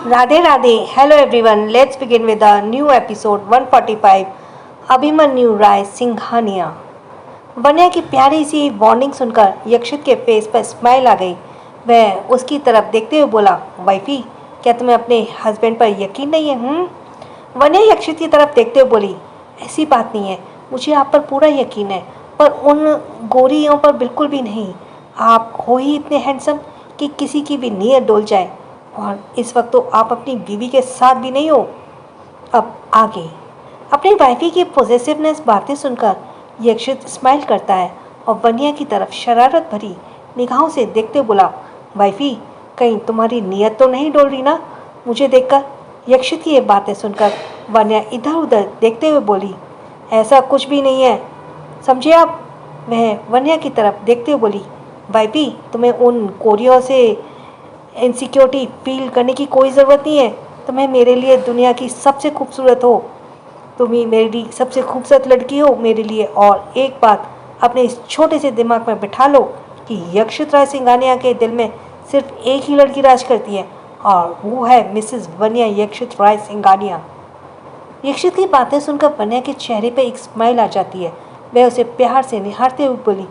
Radhe Radhe. Hello everyone. Let's begin with a new episode 145. Abhimanyu Rai Singhania. Vanya की प्यारी सी warning सुनकर यक्षित के फेस पर स्माइल आ गई. वह उसकी तरफ देखते हुए बोला, वाइफी, क्या तुम्हें अपने हस्बैंड पर यकीन नहीं है? वन्या यक्षित की तरफ देखते हुए बोली, ऐसी बात नहीं है, मुझे आप पर पूरा यकीन है, पर उन गोरियों पर बिल्कुल भी नहीं. आप हो ही इतने हैंडसम कि किसी की भी नीयत डोल जाए. और इस वक्त तो आप अपनी बीवी के साथ भी नहीं हो. अब आगे. अपनी वाइफी की पॉजिटिवनेस बातें सुनकर यक्षित स्माइल करता है और वन्या की तरफ शरारत भरी निगाहों से देखते बोला, वाइफी, कहीं तुम्हारी नीयत तो नहीं डोल रही ना मुझे देखकर. यक्षित की ये बातें सुनकर वन्या इधर उधर देखते हुए बोली, ऐसा कुछ भी नहीं है, समझे आप. वह वन्या की तरफ देखते हुए बोली, वाइफी, तुम्हें उन कोरियों से इनसिक्योरिटी फील करने की कोई ज़रूरत नहीं है. तुम्हें मेरे लिए दुनिया की सबसे खूबसूरत हो. तुम ही मेरी सबसे खूबसूरत लड़की हो मेरे लिए. और एक बात अपने इस छोटे से दिमाग में बिठा लो कि यक्षित राय सिंघानिया के दिल में सिर्फ एक ही लड़की राज करती है और वो है मिसेस वन्या यक्षित राय सिंघानिया. यक्षित की बातें सुनकर वन्या के चेहरे पर एक स्माइल आ जाती है. वह उसे प्यार से निहारते हुए बोली,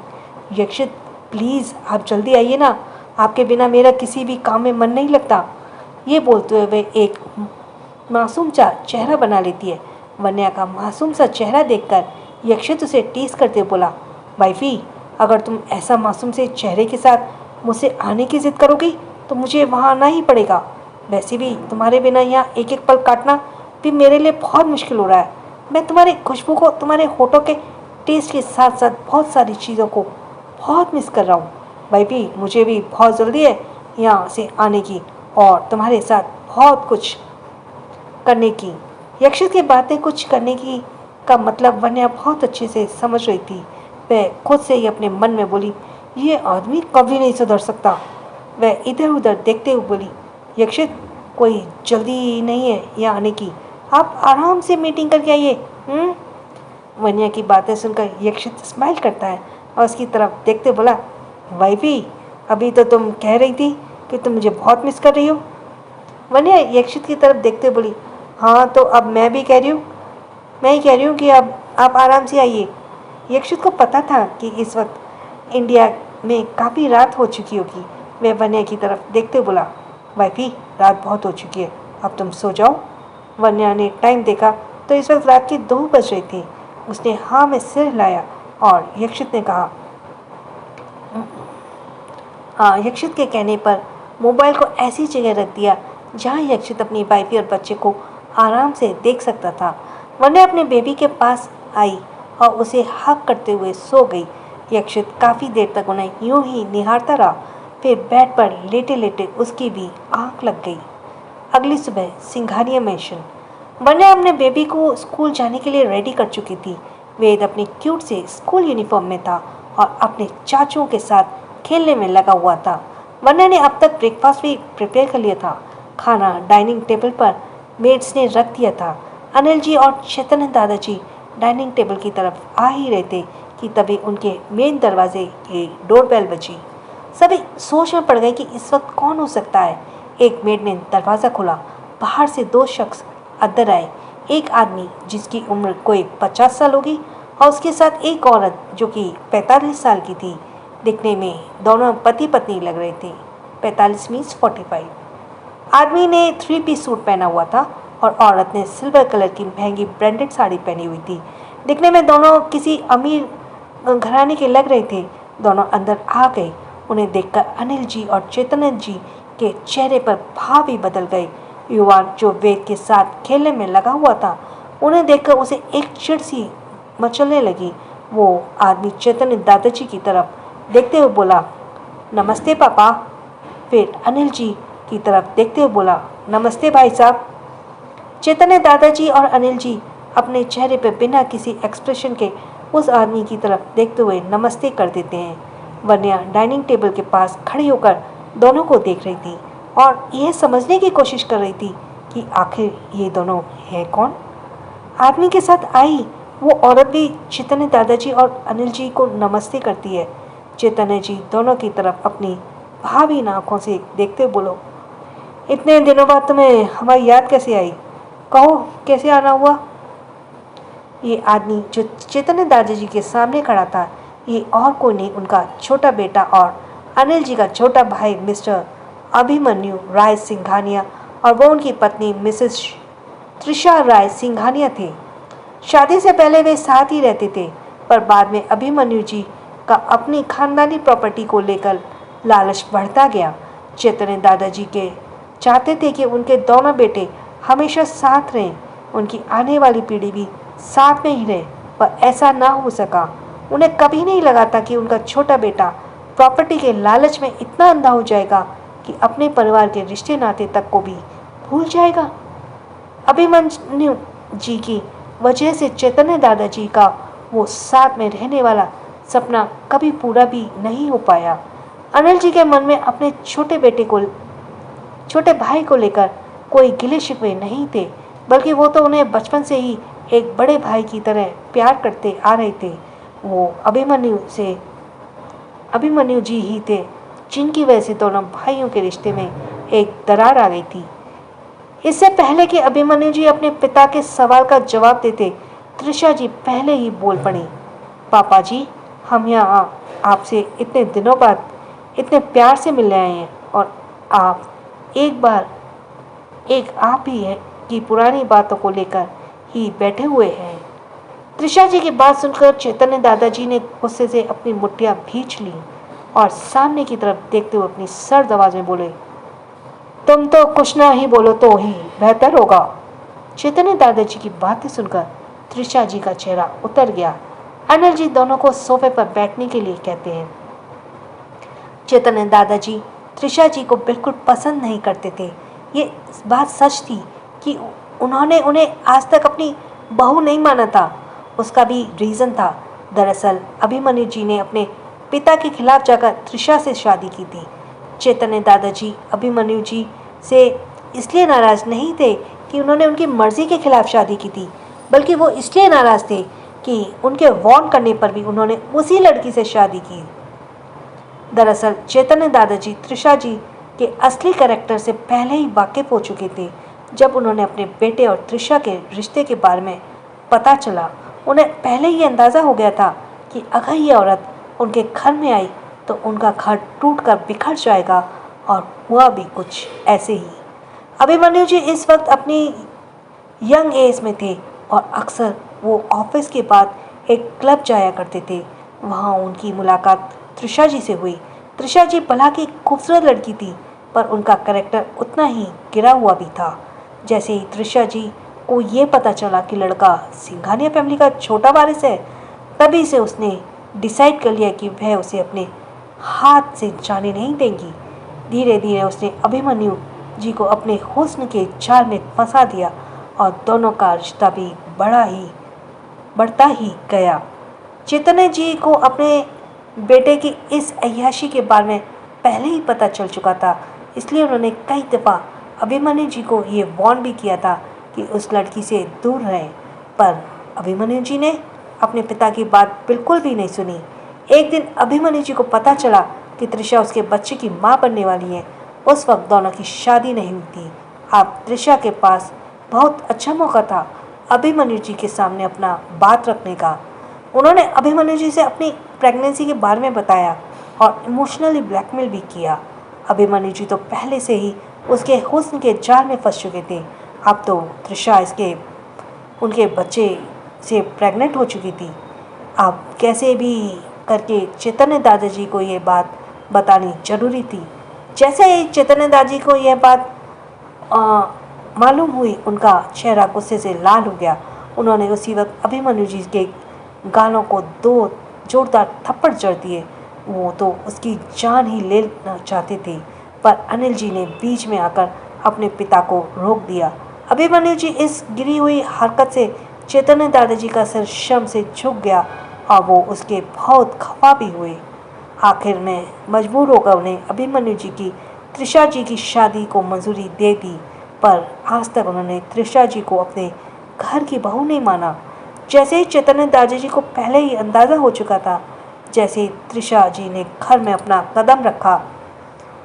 यक्षित, प्लीज़ आप जल्दी आइए ना, आपके बिना मेरा किसी भी काम में मन नहीं लगता. ये बोलते हुए वे एक मासूम सा चेहरा बना लेती है. वन्या का मासूम सा चेहरा देखकर यक्षित उसे टीस करते बोला, वाइफी, अगर तुम ऐसा मासूम से चेहरे के साथ मुझसे आने की जिद करोगी तो मुझे वहाँ आना ही पड़ेगा. वैसे भी तुम्हारे बिना यहाँ एक एक पल काटना भी मेरे लिए बहुत मुश्किल हो रहा है. मैं तुम्हारी खुशबू को, तुम्हारे होठों के टेस्ट के साथ साथ बहुत सारी चीज़ों को बहुत मिस कर रहा हूँ. भाई मुझे भी बहुत जल्दी है यहाँ से आने की और तुम्हारे साथ बहुत कुछ करने की. यक्षित की बातें कुछ करने की का मतलब वन्या बहुत अच्छे से समझ रही थी. वह खुद से ही अपने मन में बोली, ये आदमी कभी नहीं सुधर सकता. वह इधर उधर देखते हुए बोली, यक्षित, कोई जल्दी नहीं है यहाँ आने की, आप आराम से मीटिंग करके आइए. वन्या की बातें सुनकर यक्षित स्माइल करता है और उसकी तरफ देखते बोला, वाइफी, अभी तो तुम कह रही थी कि तुम मुझे बहुत मिस कर रही हो. वन्या यक्षित की तरफ देखते बोली, हाँ तो अब मैं भी कह रही हूँ, मैं ही कह रही हूँ कि अब आप आराम से आइए. यक्षित को पता था कि इस वक्त इंडिया में काफ़ी रात हो चुकी होगी. वह वन्या की तरफ देखते बोला, वाइफी, रात बहुत हो चुकी है, अब तुम सो जाओ. वन्या ने टाइम देखा तो इस वक्त रात के 2 बज रहे थे. उसने हाँ में सिर हिलाया और यक्षित ने कहा, यक्षित के कहने पर मोबाइल को ऐसी जगह रख दिया जहां यक्षित अपनी वाइफी और बच्चे को आराम से देख सकता था. वन्या अपने बेबी के पास आई और उसे हक करते हुए सो गई. यक्षित काफ़ी देर तक उन्हें यूं ही निहारता रहा. फिर बेड पर लेटे लेटे उसकी भी आंख लग गई. अगली सुबह सिंघानिया मेंशन. वन्या अपने बेबी को स्कूल जाने के लिए रेडी कर चुकी थी. वेद अपने क्यूट से स्कूल यूनिफॉर्म में था और अपने चाचुओं के साथ खेलने में लगा हुआ था. वन्या ने अब तक ब्रेकफास्ट भी प्रिपेयर कर लिया था. खाना डाइनिंग टेबल पर मेड्स ने रख दिया था. अनिल जी और चैतन्य दादाजी डाइनिंग टेबल की तरफ आ ही रहे थे कि तभी उनके मेन दरवाजे की डोरबेल बजी. सभी सोच में पड़ गए कि इस वक्त कौन हो सकता है. एक मेड ने दरवाज़ा खोला. बाहर से 2 शख्स अंदर आए. एक आदमी जिसकी उम्र कोई 50 साल होगी और उसके साथ एक औरत जो कि 45 साल की थी. दिखने में दोनों पति पत्नी लग रहे थे. 45 मीन्स 45. आदमी ने 3 पीस सूट पहना हुआ था और औरत ने सिल्वर कलर की महंगी ब्रांडेड साड़ी पहनी हुई थी. दिखने में दोनों किसी अमीर घराने के लग रहे थे. दोनों अंदर आ गए. उन्हें देखकर अनिल जी और चैतन्य जी के चेहरे पर भाव ही बदल गए. युवक जो वेद के साथ खेलने में लगा हुआ था, उन्हें देखकर उसे एक चिढ़ सी मचलने लगी. वो आदमी चैतन्य दादाजी की तरफ देखते हुए बोला, नमस्ते पापा. फिर अनिल जी की तरफ देखते हुए बोला, नमस्ते भाई साहब. चैतन्य दादाजी और अनिल जी अपने चेहरे पर बिना किसी एक्सप्रेशन के उस आदमी की तरफ देखते हुए नमस्ते कर देते हैं. वन्या डाइनिंग टेबल के पास खड़ी होकर दोनों को देख रही थी और यह समझने की कोशिश कर रही थी कि आखिर ये दोनों हैं कौन. आदमी के साथ आई वो औरत भी चैतन्य दादाजी और अनिल जी को नमस्ते करती है. चैतन्य जी दोनों की तरफ अपनी भावहीन आंखों से देखते बोलो, इतने दिनों बाद तुम्हें हमारी याद कैसे आई? कहो, कैसे आना हुआ? ये आदमी जो चैतन्य दादाजी के सामने खड़ा था, ये और कोई नहीं, उनका छोटा बेटा और अनिल जी का छोटा भाई मिस्टर अभिमन्यु राय सिंघानिया और वो उनकी पत्नी मिसेस त्रिशा राय सिंघानिया थे। शादी से पहले वे साथ ही रहते थे, पर बाद में अभिमन्यु जी का अपनी खानदानी प्रॉपर्टी को लेकर लालच बढ़ता गया। चैतन्य दादाजी के चाहते थे कि उनके दोनों बेटे हमेशा साथ रहें, उनकी आने वाली पीढ़ी भी साथ में ही रहे, पर ऐसा ना हो सका। उन्हें कभी नहीं लगा था कि उनका छोटा बेटा प्रॉपर्टी के लालच में इतना अंधा हो जाएगा कि अपने परिवार के रिश्ते नाते तक को भी भूल जाएगा। अभिमन्यु जी की वजह से चैतन्य दादाजी का वो साथ में रहने वाला सपना कभी पूरा भी नहीं हो पाया। अनिल जी के मन में अपने छोटे भाई को लेकर कोई गिले शिकवे नहीं थे, बल्कि वो तो उन्हें बचपन से ही एक बड़े भाई की तरह प्यार करते आ रहे थे। वो अभिमन्यु जी ही थे जिनकी वजह से दोनों भाइयों के रिश्ते में एक दरार आ गई थी। इससे पहले कि अभिमन्यु जी अपने पिता के सवाल का जवाब देते, त्रिशा जी पहले ही बोल पड़ी। पापा जी, हम यहाँ आपसे इतने दिनों बाद इतने प्यार से मिलने आए हैं, और आप आप ही है कि पुरानी बातों को लेकर ही बैठे हुए हैं। त्रिशा जी की बात सुनकर चैतन्य दादाजी ने गुस्से से अपनी मुट्ठियां भींच ली और सामने की तरफ देखते हुए अपनी सर्द आवाज में बोले, तुम तो कुछ ना ही बोलो तो ही बेहतर होगा। चैतन्य दादाजी की बातें सुनकर त्रिशा जी का चेहरा उतर गया। अनिल जी दोनों को सोफे पर बैठने के लिए कहते हैं। चैतन्य दादाजी त्रिशा जी को बिल्कुल पसंद नहीं करते थे। ये बात सच थी कि उन्होंने उन्हें आज तक अपनी बहू नहीं माना था। उसका भी रीज़न था। दरअसल अभिमन्यु जी ने अपने पिता के खिलाफ जाकर त्रिशा से शादी की थी। चैतन्य दादाजी अभिमन्यु जी से इसलिए नाराज़ नहीं थे कि उन्होंने उनकी मर्ज़ी के खिलाफ शादी की थी, बल्कि वो इसलिए नाराज़ थे कि उनके वार्न करने पर भी उन्होंने उसी लड़की से शादी की। दरअसल चैतन्य दादाजी त्रिशा जी के असली कैरेक्टर से पहले ही वाकिफ हो चुके थे। जब उन्होंने अपने बेटे और त्रिशा के रिश्ते के बारे में पता चला, उन्हें पहले ही अंदाज़ा हो गया था कि अगर ये औरत उनके घर में आई तो उनका घर टूटकर बिखर जाएगा, और हुआ भी कुछ ऐसे ही। अभिमन्यु जी इस वक्त अपनी यंग एज में थे और अक्सर वो ऑफिस के बाद एक क्लब जाया करते थे। वहाँ उनकी मुलाकात त्रिशा जी से हुई। त्रिशा जी भला की खूबसूरत लड़की थी, पर उनका कैरेक्टर उतना ही गिरा हुआ भी था। जैसे ही त्रिशा जी को ये पता चला कि लड़का सिंघानिया फैमिली का छोटा वारिस है, तभी से उसने डिसाइड कर लिया कि वह उसे अपने हाथ से जाने नहीं देंगी। धीरे धीरे उसने अभिमन्यु जी को अपने हुस्न के जाल में फंसा दिया और दोनों का रिश्ता भी बढ़ता ही गया। चैतन्य जी को अपने बेटे की इस अय्याशी के बारे में पहले ही पता चल चुका था, इसलिए उन्होंने कई दफ़ा अभिमन्यु जी को ये वार्न भी किया था कि उस लड़की से दूर रहें, पर अभिमन्यु जी ने अपने पिता की बात बिल्कुल भी नहीं सुनी। एक दिन अभिमन्यु जी को पता चला कि त्रिशा उसके बच्चे की माँ बनने वाली है। उस वक्त दोनों की शादी नहीं हुई थी। अब त्रिशा के पास बहुत अच्छा मौका था अभिमन्यु जी के सामने अपना बात रखने का। उन्होंने अभिमन्यु जी से अपनी प्रेगनेंसी के बारे में बताया और इमोशनली ब्लैकमेल भी किया। अभिमन्यु जी तो पहले से ही उसके हुस्न के जाल में फंस चुके थे। अब तो त्रिशा उनके बच्चे से प्रेग्नेंट हो चुकी थी। अब कैसे भी करके चैतन्य दादाजी को ये बात बतानी जरूरी थी। जैसे ही चैतन्य दादाजी को यह बात मालूम हुई, उनका चेहरा गुस्से से लाल हो गया। उन्होंने उसी वक्त अभिमन्यु जी के गालों को 2 जोरदार थप्पड़ जड़ दिए। वो तो उसकी जान ही लेना चाहते थे, पर अनिल जी ने बीच में आकर अपने पिता को रोक दिया। अभिमन्यु जी इस गिरी हुई हरकत से चैतन्य दादाजी का सिर शर्म से झुक गया और वो उसके बहुत खफा भी हुए। आखिर में मजबूर होकर उन्हें अभिमन्यु जी की त्रिशा जी की शादी को मंजूरी दे दी, पर आज तक उन्होंने त्रिशा जी को अपने घर की बहू नहीं माना। जैसे ही चैतन्य दादाजी को पहले ही अंदाज़ा हो चुका था, जैसे ही त्रिशा जी ने घर में अपना कदम रखा,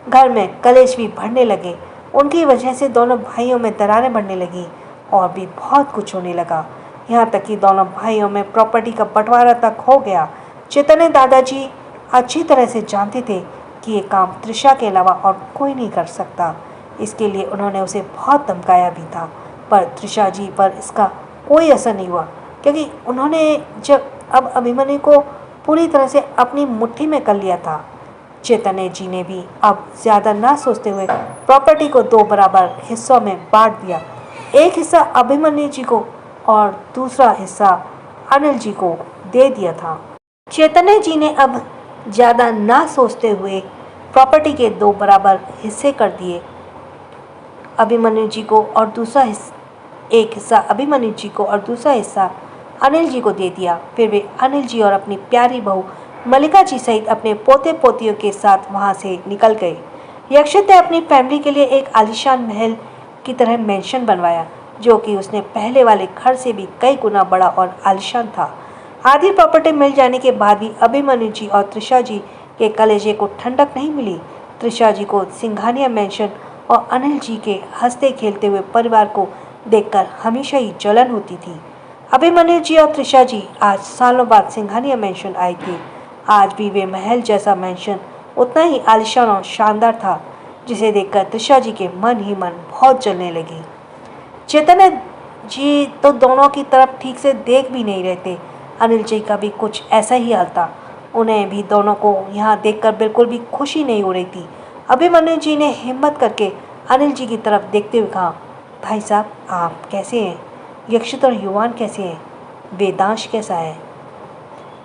घर में कलेश भी बढ़ने लगे। उनकी वजह से दोनों भाइयों में दरारें बढ़ने लगी और भी बहुत कुछ होने लगा। यहाँ तक कि दोनों भाइयों में प्रॉपर्टी का बंटवारा तक हो गया। चेतन दादाजी अच्छी तरह से जानते थे कि ये काम त्रिशा के अलावा और कोई नहीं कर सकता। इसके लिए उन्होंने उसे बहुत धमकाया भी था, पर त्रिशा जी पर इसका कोई असर नहीं हुआ, क्योंकि उन्होंने जब अब अभिमन्यु को पूरी तरह से अपनी मुट्ठी में कर लिया था। चैतन्य जी ने भी अब ज़्यादा ना सोचते हुए प्रॉपर्टी को 2 बराबर हिस्सों में बांट दिया। एक हिस्सा अभिमन्यु जी को और दूसरा हिस्सा अनिल जी को दे दिया था। चैतन्य जी ने अब ज़्यादा ना सोचते हुए प्रॉपर्टी के 2 बराबर हिस्से कर दिए अभिमन्यु जी को, और एक हिस्सा अभिमन्यु जी को और दूसरा हिस्सा अनिल जी को दे दिया। फिर वे अनिल जी और अपनी प्यारी बहू मल्लिका जी सहित अपने पोते पोतियों के साथ वहां से निकल गए। यक्षित ने अपनी फैमिली के लिए एक आलीशान महल की तरह मेंशन बनवाया, जो कि उसने पहले वाले घर से भी कई गुना बड़ा और आलीशान था। आधी प्रॉपर्टी मिल जाने के बाद भी अभिमन्यु जी और त्रिशा जी के कलेजे को ठंडक नहीं मिली। त्रिशा जी को सिंघानिया मेंशन और अनिल जी के हंसते खेलते हुए परिवार को देखकर हमेशा ही जलन होती थी। अभिमन्यु जी और त्रिशा जी आज सालों बाद सिंघानिया मेंशन आई थी। आज भी वे महल जैसा मेंशन उतना ही आलीशान और शानदार था, जिसे देखकर त्रिशा जी के मन ही मन बहुत जलने लगी। चैतन्य जी तो दोनों की तरफ ठीक से देख भी नहीं रहे थे। अनिल जी का भी कुछ ऐसा ही हाल था। उन्हें भी दोनों को यहाँ देखकर बिल्कुल भी खुशी नहीं हो रही थी। अभिमन्यु जी ने हिम्मत करके अनिल जी की तरफ देखते हुए कहा, भाई साहब आप कैसे हैं? यक्षित और युवान कैसे हैं? वेदांश कैसा है?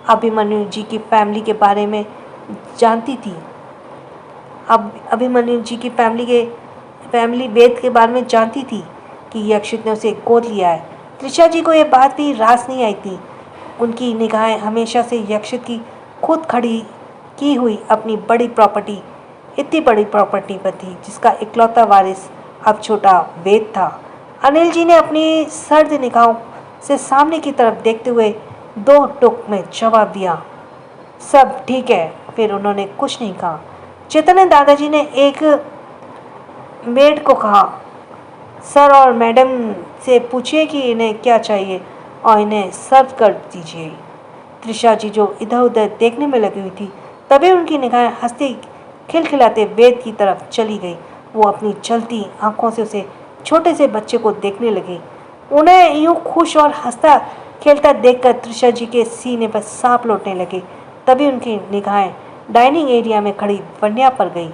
अभिमन्यु जी की फैमिली के बारे में जानती थी। अब अभिमन्यु जी की फैमिली वेद के बारे में जानती थी कि यक्षित ने उसे गोद लिया है। त्रिशा जी को यह बात भी रास नहीं आई थी। उनकी निगाहें हमेशा से यक्षित की खुद खड़ी की हुई अपनी इतनी बड़ी प्रॉपर्टी पर थी, जिसका इकलौता वारिस अब छोटा वेद था। अनिल जी ने अपनी सर्द निगाहों से सामने की तरफ देखते हुए 2 टुक में जवाब दिया, सब ठीक है। फिर उन्होंने कुछ नहीं कहा। चैतन्य दादाजी ने एक मेड को कहा, सर और मैडम से पूछिए कि इन्हें क्या चाहिए और इन्हें सर्व कर दीजिए। त्रिशा जी जो इधर उधर देखने में लगी हुई थी, तभी उनकी निगाहें हंसते खिलखिलाते वेद की तरफ चली गई। वो अपनी चलती आंखों से उसे छोटे से बच्चे को देखने लगी। उन्हें यूं खुश और हंसता खेलता देखकर त्रिशा जी के सीने पर सांप लौटने लगे। तभी उनकी निगाहें डाइनिंग एरिया में खड़ी वन्या पर गई।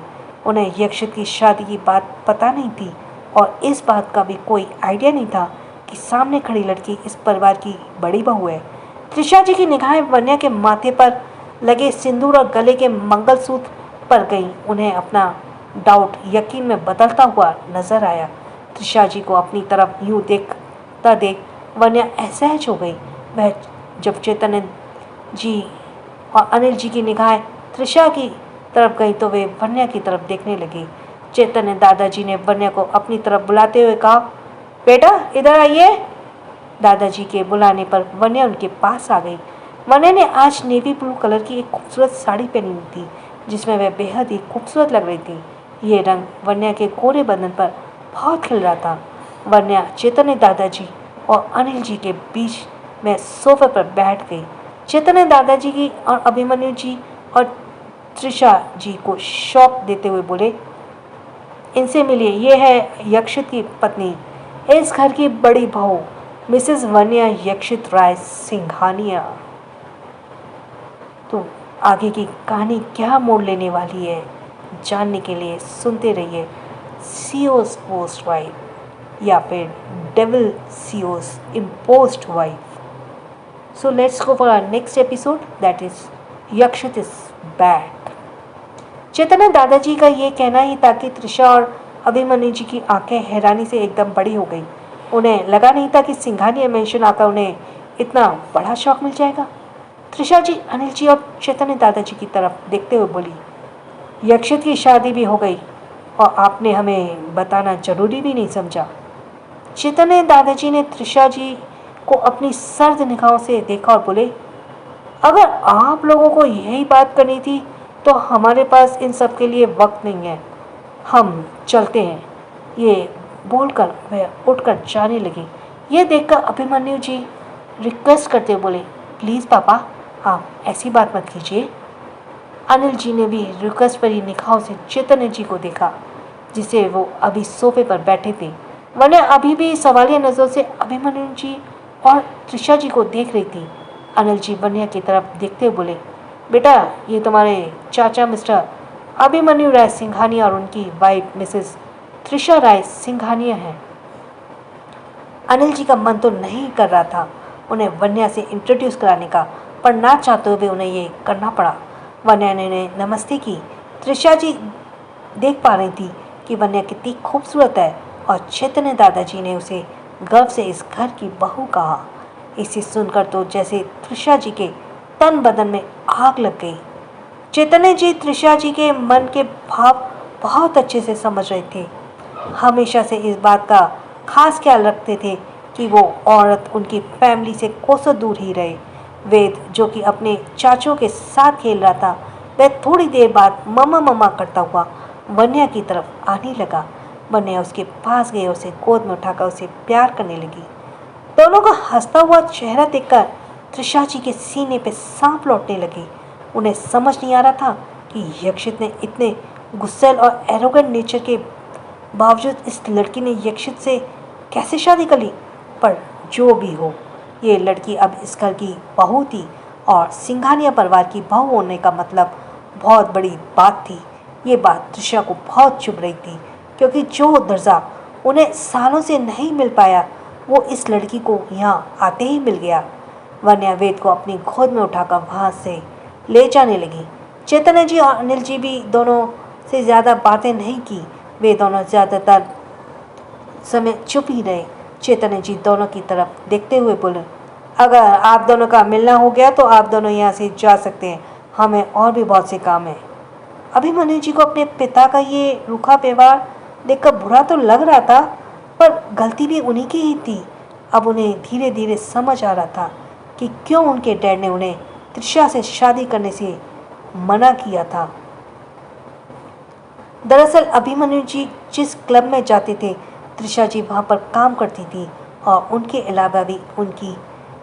उन्हें यक्षित की शादी की बात पता नहीं थी और इस बात का भी कोई आइडिया नहीं था कि सामने खड़ी लड़की इस परिवार की बड़ी बहू है। त्रिशा जी की निगाहें वन्या के माथे पर लगे सिंदूर और गले के मंगलसूत्र पर गई। उन्हें अपना डाउट यकीन में बदलता हुआ नजर आया। त्रिशा जी को अपनी तरफ यूं देखता देख वन्या असहज हो गई। वह जब चैतन्य जी और अनिल जी की निगाहें त्रिशा की तरफ गई तो वे वन्या की तरफ देखने लगी। चैतन्य दादाजी ने वन्या को अपनी तरफ बुलाते हुए कहा, बेटा इधर आइए। दादाजी के बुलाने पर वन्या उनके पास आ गई। वन्या ने आज नेवी ब्लू कलर की एक खूबसूरत साड़ी पहनी हुई थी, जिसमें वह बेहद ही खूबसूरत लग रही थी। ये रंग वन्या के गोरे बदन पर बहुत खिल रहा था। वन्या चैतन्य दादाजी और अनिल जी के बीच में सोफे पर बैठ गई। चैतन्य दादाजी की और अभिमन्यु जी और त्रिशा जी को शौक देते हुए बोले, इनसे मिलिए, ये है यक्षित की पत्नी, इस घर की बड़ी बहू मिसेस वन्या यक्षित राय सिंघानिया। तो आगे की कहानी क्या मोड़ लेने वाली है, जानने के लिए सुनते रहिए सीओस पोस्ट वाइफ या फिर devil CEO's imposed wife. So let's go for our next episode, that is Yakshit is back। Chaitanya दादाजी का ये कहना ही था कि त्रिशा और अभिमन्यु जी की आंखें हैरानी से एकदम बड़ी हो गई। उन्हें लगा नहीं था कि सिंघानिया मेंशन आकर उन्हें इतना बड़ा शौक मिल जाएगा। त्रिशा जी अनिल जी और चैतन्य दादाजी की तरफ देखते हुए बोली, यक्षित की शादी भी हो गई और आपने हमें बताना जरूरी भी नहीं समझा। चैतन्य दादाजी ने त्रिशा जी को अपनी सर्द निगाहों से देखा और बोले, अगर आप लोगों को यही बात करनी थी तो हमारे पास इन सब के लिए वक्त नहीं है, हम चलते हैं। ये बोलकर वह उठकर जाने लगी। यह देखकर अभिमन्यु जी रिक्वेस्ट करते बोले, प्लीज़ पापा, आप ऐसी बात मत कीजिए। अनिल जी ने भी रिक्वेस्ट भरी निगाहों से चैतन्य जी को देखा, जिसे वो अभी सोफे पर बैठे थे। वरना अभी भी सवालिया नजरों से अभिमन्यु जी और त्रिशा जी को देख रही थी। अनिल जी वन्या की तरफ देखते हुए बोले, बेटा, ये तुम्हारे चाचा मिस्टर अभिमन्यु राय सिंघानिया और उनकी वाइफ मिसेस त्रिशा राय सिंघानिया हैं। अनिल जी का मन तो नहीं कर रहा था उन्हें वन्या से इंट्रोड्यूस कराने का, पर ना चाहते हुए उन्हें ये करना पड़ा। वन्या ने उन्हें नमस्ते की। त्रिशा जी देख पा रही थी कि वन्या कितनी खूबसूरत है और चैतन्य दादाजी ने उसे गर्व से इस घर की बहू कहा। इसे सुनकर तो जैसे त्रिशा जी के तन बदन में आग लग गई। चैतन्य जी त्रिशा जी के मन के भाव बहुत अच्छे से समझ रहे थे। हमेशा से इस बात का खास ख्याल रखते थे कि वो औरत उनकी फैमिली से कोसों दूर ही रहे। वेद, जो कि अपने चाचों के साथ खेल रहा था, वह थोड़ी देर बाद ममा ममा करता हुआ वन्या की तरफ आने लगा। वन्या उसके पास गई और उसे गोद में उठाकर उसे प्यार करने लगी। दोनों का हंसता हुआ चेहरा देखकर त्रिशा जी के सीने पे सांप लौटने लगे। उन्हें समझ नहीं आ रहा था कि यक्षित ने इतने गुस्सैल और एरोगेंट नेचर के बावजूद इस लड़की ने यक्षित से कैसे शादी कर ली। पर जो भी हो, ये लड़की अब इस घर की बहू थी और सिंघानिया परिवार की बहू होने का मतलब बहुत बड़ी बात थी। ये बात त्रिशा को बहुत चुभ रही थी, क्योंकि जो दर्जा उन्हें सालों से नहीं मिल पाया, वो इस लड़की को यहाँ आते ही मिल गया। वन्या वेद को अपनी गोद में उठाकर वहाँ से ले जाने लगी। चैतन्य जी और अनिल जी भी दोनों से ज़्यादा बातें नहीं की। वे दोनों ज़्यादातर समय चुप ही रहे। चैतन्य जी दोनों की तरफ देखते हुए बोले, अगर आप दोनों का मिलना हो गया तो आप दोनों यहाँ से जा सकते हैं, हमें और भी बहुत से काम है। अभिमन्यु जी को अपने पिता का ये रूखा व्यवहार देखकर बुरा तो लग रहा था, पर गलती भी उन्हीं की ही थी। अब उन्हें धीरे धीरे समझ आ रहा था कि क्यों उनके डैड ने उन्हें त्रिशा से शादी करने से मना किया था। दरअसल अभिमन्यु जी जिस क्लब में जाते थे, त्रिशा जी वहाँ पर काम करती थी और उनके अलावा भी उनकी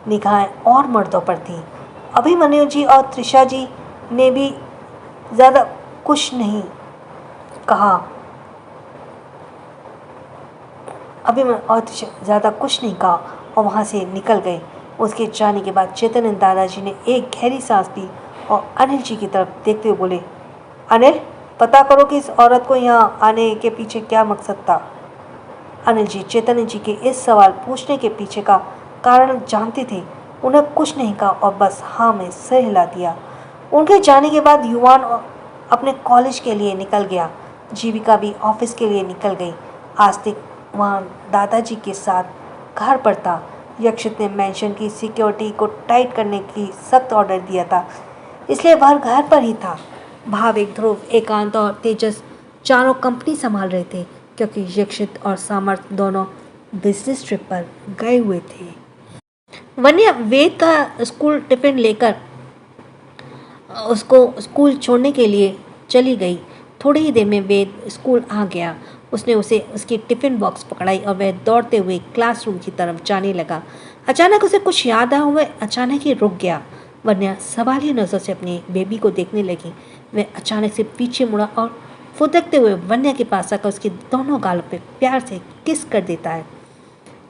निगाहें और मर्दों पर थी। अभिमन्यु जी और त्रिशा जी ने भी ज़्यादा कुछ नहीं कहा। ज़्यादा कुछ नहीं कहा और वहाँ से निकल गए। उसके जाने के बाद चैतन्य दादाजी ने एक गहरी सांस ली और अनिल जी की तरफ देखते हुए बोले, अनिल, पता करो कि इस औरत को यहाँ आने के पीछे क्या मकसद था। अनिल जी चैतन्य जी के इस सवाल पूछने के पीछे का कारण जानते थे। उन्हें कुछ नहीं कहा और बस हाँ में सिर हिला दिया। उनके जाने के बाद युवान अपने कॉलेज के लिए निकल गया। जीविका भी ऑफिस के लिए निकल गई। आस्तिक वहाँ दादाजी के साथ घर पर था। यक्षित ने मेंशन की सिक्योरिटी को टाइट करने की सख्त ऑर्डर दिया था, इसलिए वह घर पर ही था। भाविक, ध्रुव, एकांत और तेजस चारों कंपनी संभाल रहे थे, क्योंकि यक्षित और सामर्थ दोनों बिजनेस ट्रिप पर गए हुए थे। वन्या वेद का स्कूल टिफिन लेकर उसको स्कूल छोड़ने के लिए चली गई। थोड़ी ही देर में वेद स्कूल आ गया। उसने उसे उसकी टिफिन बॉक्स पकड़ाई और वह दौड़ते हुए क्लासरूम की तरफ जाने लगा। अचानक उसे कुछ याद आया। वह अचानक ही रुक गया। वन्या सवालिया नजर से अपने बेबी को देखने लगी। वह अचानक से पीछे मुड़ा और फुदकते हुए वन्या के पास आकर उसके दोनों गालों पे प्यार से किस कर देता है।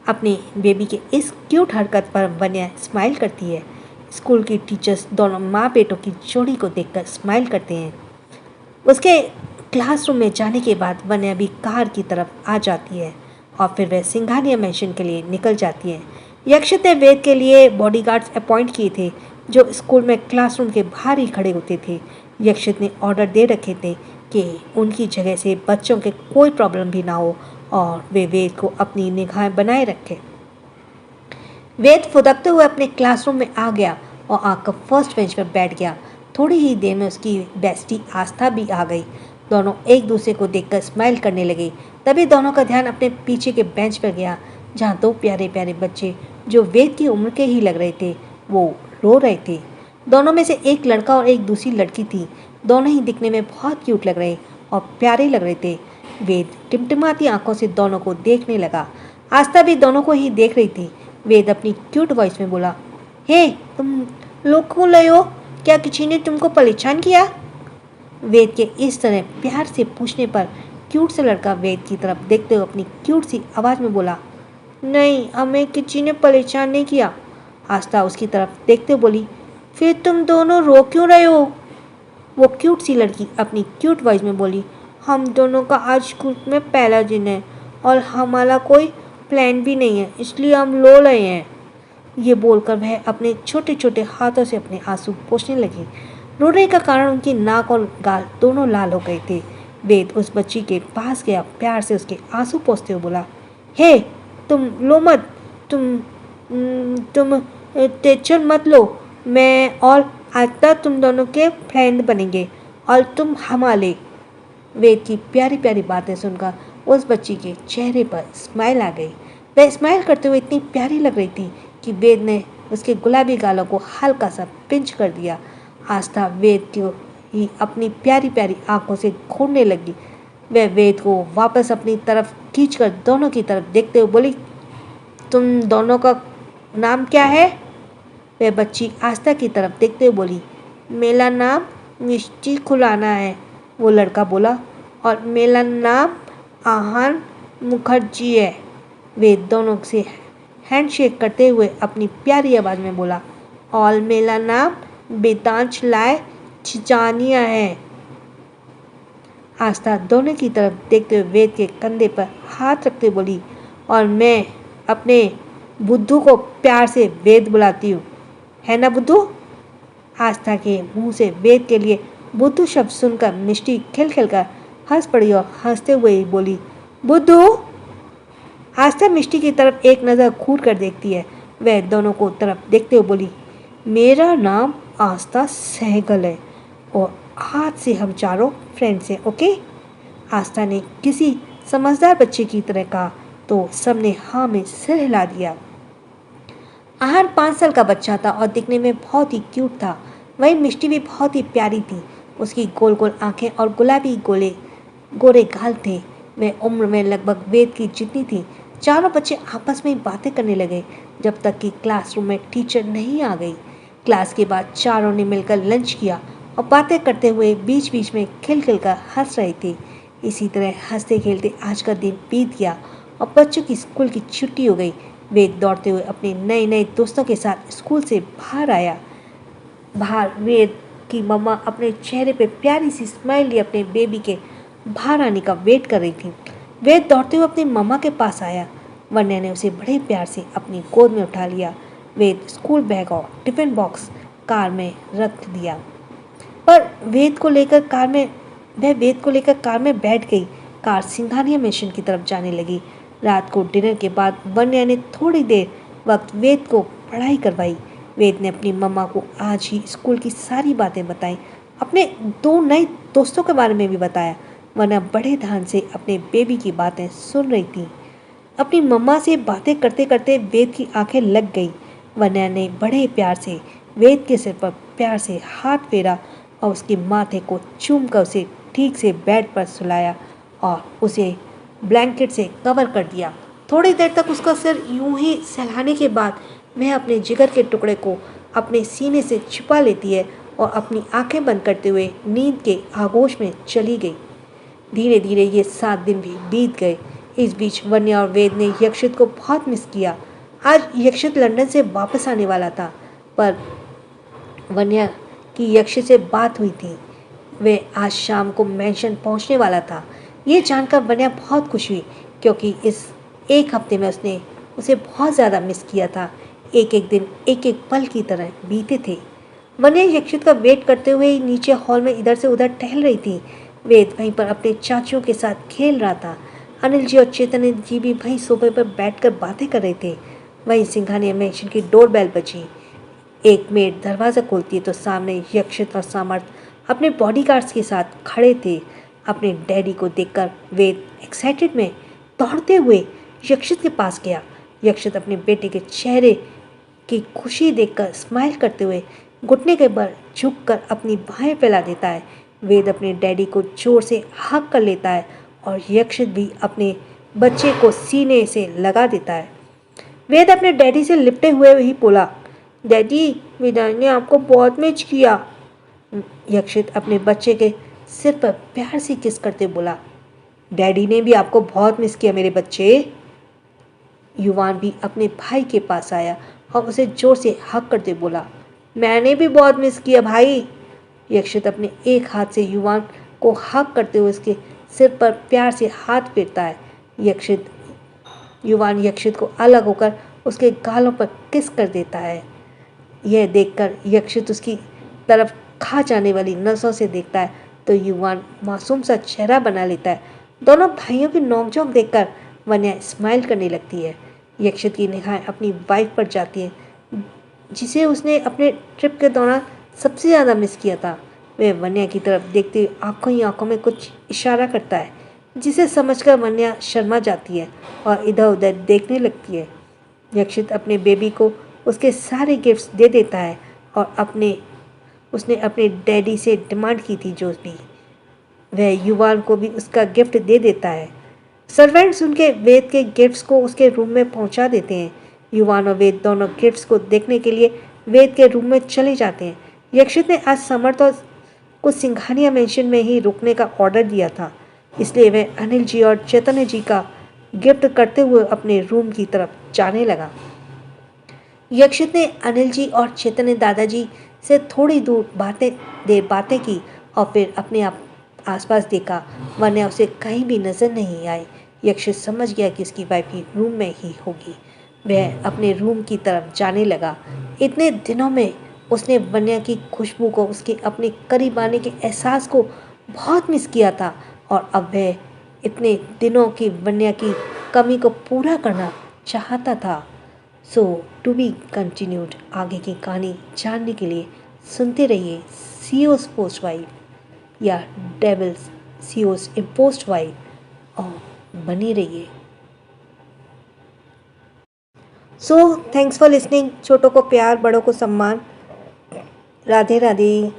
अपनी बेबी के इस क्यूट हरकत पर वन्या स्माइल करती है। स्कूल की टीचर्स दोनों माँ बेटों की जोड़ी को देखकर स्माइल करते हैं। उसके क्लासरूम में जाने के बाद वन्या भी कार की तरफ आ जाती है और फिर वह सिंघानिया मेंशन के लिए निकल जाती है। यक्षित ने वेद के लिए बॉडीगार्ड्स अपॉइंट किए थे, जो स्कूल में क्लासरूम के बाहर ही खड़े होते थे। यक्षित ने ऑर्डर दे रखे थे कि उनकी जगह से बच्चों के कोई प्रॉब्लम भी ना हो और वे वेद को अपनी निगाहें बनाए रखें। वेद फुदकते हुए अपने क्लासरूम में आ गया और आकर फर्स्ट बेंच पर बैठ गया। थोड़ी ही देर में उसकी बेस्टी आस्था भी आ गई। दोनों एक दूसरे को देखकर स्माइल करने लगे। तभी दोनों का ध्यान अपने पीछे के बेंच पर गया, जहाँ दो प्यारे प्यारे बच्चे जो वेद की उम्र के ही लग रहे थे, वो रो रहे थे। दोनों में से एक लड़का और एक दूसरी लड़की थी। दोनों ही दिखने में बहुत क्यूट लग रहे और प्यारे लग रहे थे। वेद टिमटिमाती आंखों से दोनों को देखने लगा। आस्था भी दोनों को ही देख रही थी। वेद अपनी क्यूट वॉइस में बोला, हे तुम लोग क्यों लाए हो? क्या किसी ने तुमको परेशान किया? वेद के इस तरह प्यार से पूछने पर क्यूट सा लड़का वेद की तरफ देखते हुए अपनी क्यूट सी आवाज़ में बोला, नहीं हमें किसी ने परेशान नहीं किया। आस्था उसकी तरफ देखते हुए बोली, फिर तुम दोनों रो क्यों रहे हो? वो क्यूट सी लड़की अपनी क्यूट वॉइस में बोली, हम दोनों का आज स्कूल में पहला दिन है और हमारा कोई प्लान भी नहीं है, इसलिए हम रो रहे हैं। ये बोलकर वह अपने छोटे छोटे हाथों से अपने आंसू पोंछने लगी। रोने का कारण उनकी नाक और गाल दोनों लाल हो गए थे। वेद उस बच्ची के पास गया, प्यार से उसके आंसू पोंछते हुए बोला, हे तुम लो मत, तुम टेंशन मत लो, मैं और आस्था तुम दोनों के फ्रेंड बनेंगे और तुम हमारे। वेद की प्यारी प्यारी बातें सुनकर उस बच्ची के चेहरे पर स्माइल आ गई। वह स्माइल करते हुए इतनी प्यारी लग रही थी कि वेद ने उसके गुलाबी गालों को हल्का सा पिंच कर दिया। आस्था वेद को ही अपनी प्यारी प्यारी आंखों से घूरने लगी। वह वेद को वापस अपनी तरफ खींचकर दोनों की तरफ देखते हुए बोली, तुम दोनों का नाम क्या है? वह बच्ची आस्था की तरफ देखते हुए बोली, मेरा नाम मिष्टी खुराना है। वो लड़का बोला, और मेरा नाम आहान मुखर्जी है। वे दोनों से हैंडशेक करते हुए अपनी प्यारी आवाज़ में बोला, और मेरा नाम बेतांश लाए चिचानिया है। आस्था दोनों की तरफ देखते हुए वेद के कंधे पर हाथ रखते बोली, और मैं अपने बुद्धू को प्यार से वेद बुलाती हूँ, है ना बुद्धू? आस्था के मुंह से वेद के लिए बुद्धू शब्द सुनकर मिष्टी खिल कर हंस पड़ी और हंसते हुए ही बोली, बुद्धू। आस्था मिष्टी की तरफ एक नज़र घूर कर देखती है। वह दोनों को तरफ देखते हुए बोली, मेरा नाम आस्था सहगल है और आज से हम चारों फ्रेंड्स हैं, ओके? आस्था ने किसी समझदार बच्चे की तरह कहा तो सबने हाँ में सिर हिला दिया। आहान 5 साल का बच्चा था और दिखने में बहुत ही क्यूट था। वहीं मिष्टी भी बहुत ही प्यारी थी। उसकी गोल गोल आंखें और गुलाबी गोरे गाल थे। वह उम्र में लगभग वेद की जितनी थी। चारों बच्चे आपस में बातें करने लगे जब तक कि क्लासरूम में टीचर नहीं आ गई। क्लास के बाद चारों ने मिलकर लंच किया और बातें करते हुए बीच बीच में खिल कर हंस रहे थे। इसी तरह हंसते खेलते आज का दिन बीत गया और बच्चों की स्कूल की छुट्टी हो गई। वेद दौड़ते हुए अपने नए नए दोस्तों के साथ स्कूल से बाहर आया। बाहर वेद की मम्मा अपने चेहरे पे प्यारी सी स्माइल लिए अपने बेबी के बाहर आने का वेट कर रही थी। वेद दौड़ते हुए अपनी मम्मा के पास आया। वन्या ने उसे बड़े प्यार से अपनी गोद में उठा लिया। वेद स्कूल बैग और टिफिन बॉक्स कार में रख दिया, पर वेद को लेकर कार में बैठ गई। कार सिंघानिया मिशन की तरफ जाने लगी। रात को डिनर के बाद वन्या ने थोड़ी देर वक्त वेद को पढ़ाई करवाई। वेद ने अपनी मम्मा को आज ही स्कूल की सारी बातें बताई, अपने 2 नए दोस्तों के बारे में भी बताया। वन्या बड़े ध्यान से अपने बेबी की बातें सुन रही थी। अपनी मम्मा से बातें करते करते वेद की आंखें लग गई। वन्या ने बड़े प्यार से वेद के सिर पर प्यार से हाथ फेरा और उसके माथे को चूम कर उसे ठीक से बेड पर सुलाया और उसे ब्लैंकेट से कवर कर दिया। थोड़ी देर तक उसका सिर यूं ही सहलाने के बाद वह अपने जिगर के टुकड़े को अपने सीने से छिपा लेती है और अपनी आंखें बंद करते हुए नींद के आगोश में चली गई। धीरे धीरे ये 7 दिन भी बीत गए। इस बीच वन्या और वेद ने यक्षित को बहुत मिस किया। आज यक्षित लंदन से वापस आने वाला था, पर वन्या की यक्षित से बात हुई थी। वह आज शाम को मेंशन पहुंचने वाला था। ये जानकर वन्या बहुत खुश हुई, क्योंकि इस एक हफ्ते में उसने उसे बहुत ज़्यादा मिस किया था। एक एक दिन एक एक पल की तरह बीते थे। वन्या यक्षित का वेट करते हुए नीचे हॉल में इधर से उधर टहल रही थी। वेद वहीं पर अपने चाचियों के साथ खेल रहा था। अनिल जी और चैतन्य जी भी वहीं सोफे पर बैठकर बातें कर रहे थे। वहीं सिंघानिया मैंशन की डोरबेल बजी। एक मेड दरवाज़ा खोलती है तो सामने यक्षित और सामर्थ अपने बॉडीगार्ड्स के साथ खड़े थे। अपने डैडी को देखकर वेद एक्साइटेड में दौड़ते हुए यक्षित के पास गया। यक्षित अपने बेटे के चेहरे की खुशी देखकर स्माइल करते हुए घुटने के बल झुककर अपनी बाहें फैला देता है। वेद अपने डैडी को जोर से हग कर लेता है और यक्षित भी अपने बच्चे को सीने से लगा देता है। वेद अपने डैडी से लिपटे हुए ही बोला, डैडी, विदाई ने आपको बहुत मिस किया। यक्षित अपने बच्चे के सिर पर प्यार से किस करते बोला, डैडी ने भी आपको बहुत मिस किया मेरे बच्चे। युवान भी अपने भाई के पास आया और उसे जोर से हक करते बोला, मैंने भी बहुत मिस किया भाई। यक्षित अपने एक हाथ से युवान को हक करते हुए उसके सिर पर प्यार से हाथ फेरता है। युवान यक्षित को अलग होकर उसके गालों पर किस कर देता है। यह देखकर यक्षित उसकी तरफ खा जाने वाली नसों से देखता है तो युवान मासूम सा चेहरा बना लेता है। दोनों भाइयों की नोकझोंक देखकर वन्या स्माइल करने लगती है। यक्षित की निगाहें अपनी वाइफ पर जाती हैं जिसे उसने अपने ट्रिप के दौरान सबसे ज़्यादा मिस किया था। वह वन्या की तरफ देखते हुए आंखों ही आंखों में कुछ इशारा करता है जिसे समझकर वन्या शर्मा जाती है और इधर उधर देखने लगती है। यक्षित अपने बेबी को उसके सारे गिफ्ट्स दे देता है और उसने अपने डैडी से डिमांड की थी जो भी, वह युवान को भी उसका गिफ्ट दे देता है। सर्वेंट्स उनके वेद के गिफ्ट्स को उसके रूम में पहुंचा देते हैं। युवान और वेद दोनों गिफ्ट्स को देखने के लिए वेद के रूम में चले जाते हैं। यक्षित ने आज समर्थ और कुछ सिंघानिया मेंशन में ही रुकने का ऑर्डर दिया था, इसलिए वह अनिल जी और चैतन्य जी का गिफ्ट करते हुए अपने रूम की तरफ जाने लगा। यक्षित ने अनिल जी और चैतन्य दादाजी से थोड़ी दूर बातें की और फिर अपने आसपास देखा, वरना उसे कहीं भी नजर नहीं आई। यक्षित समझ गया कि उसकी वाइफ ही रूम में ही होगी। वह अपने रूम की तरफ जाने लगा। इतने दिनों में उसने वन्या की खुशबू को, उसके अपने करीब आने के एहसास को बहुत मिस किया था और अब वह इतने दिनों की वन्या की कमी को पूरा करना चाहता था। सो टू बी कंटिन्यूड। आगे की कहानी जानने के लिए सुनते रहिए सीओस पोस्ट वाइफ या डेविल्स सीओस इम्पोस्ट वाइफ और बने रहिए। So thanks for listening. छोटों को प्यार, बड़ों को सम्मान। राधे राधे।